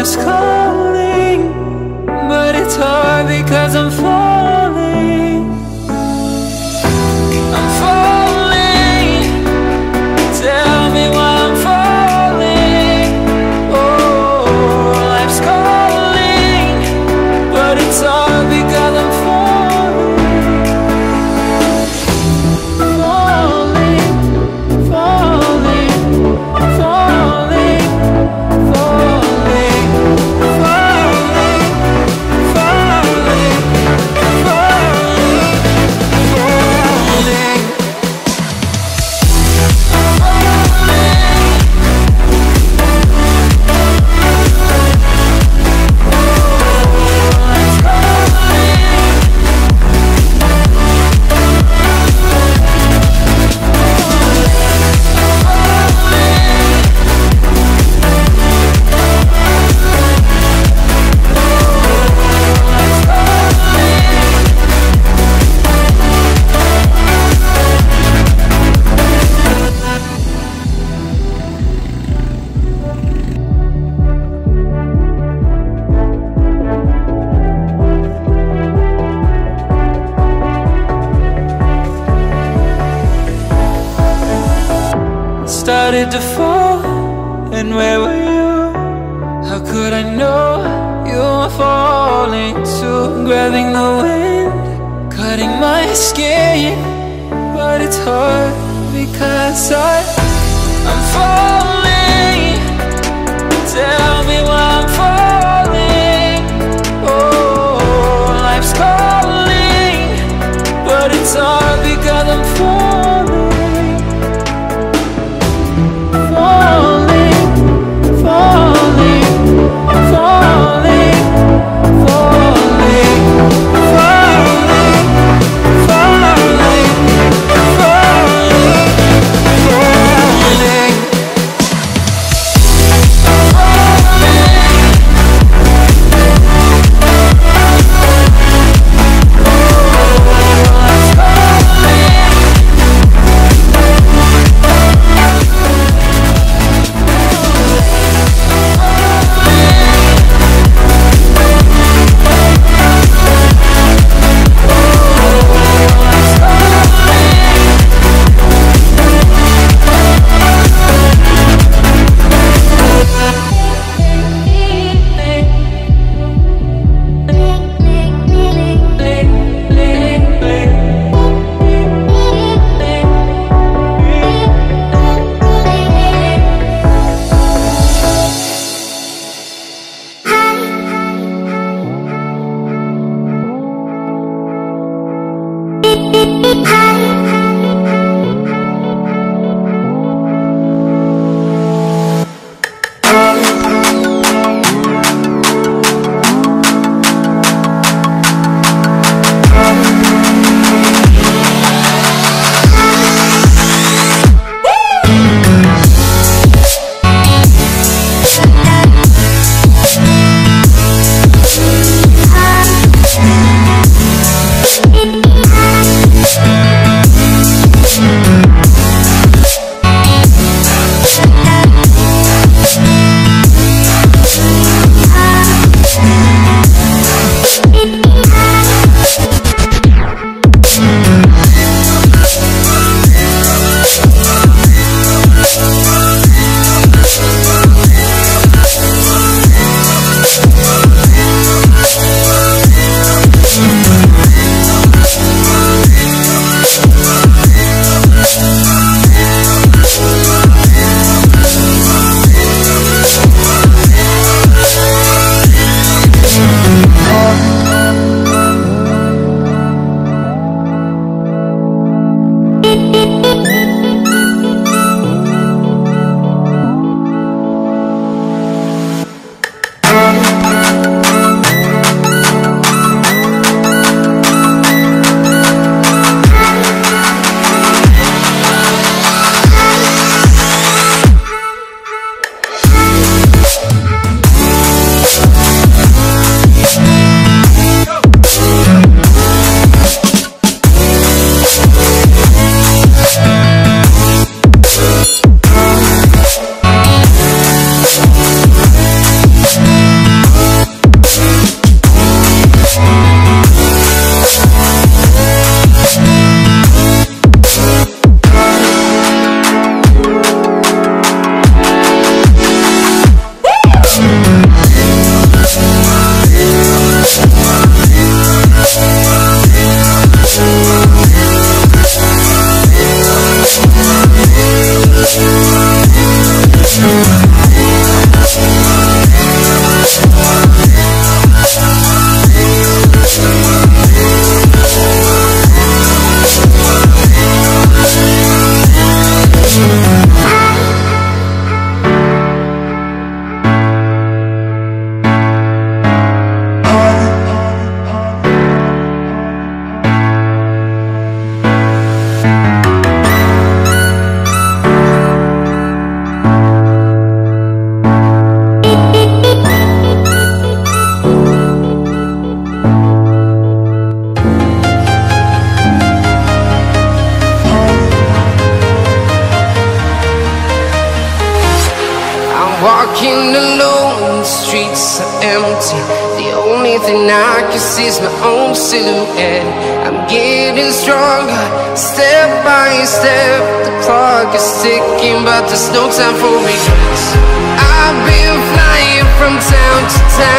life's calling, but it's hard because I'm falling. I'm falling. Tell me why I'm falling. Oh, life's calling, but it's hard because I'm falling. Falling, falling, falling, falling, falling, falling, falling, started to fall, and where were you? How could I know you were falling too? Grabbing the wind, cutting my skin, but it's hard because I'm falling. Tell me why I'm falling. Oh, life's calling, but it's hard because I'm falling. Falling, falling, falling, falling, falling, falling, falling, falling. Walking alone, the streets are empty. The only thing I can see is my own silhouette. I'm getting stronger, step by step. The clock is ticking, but there's no time for regrets. I've been flying from town to town.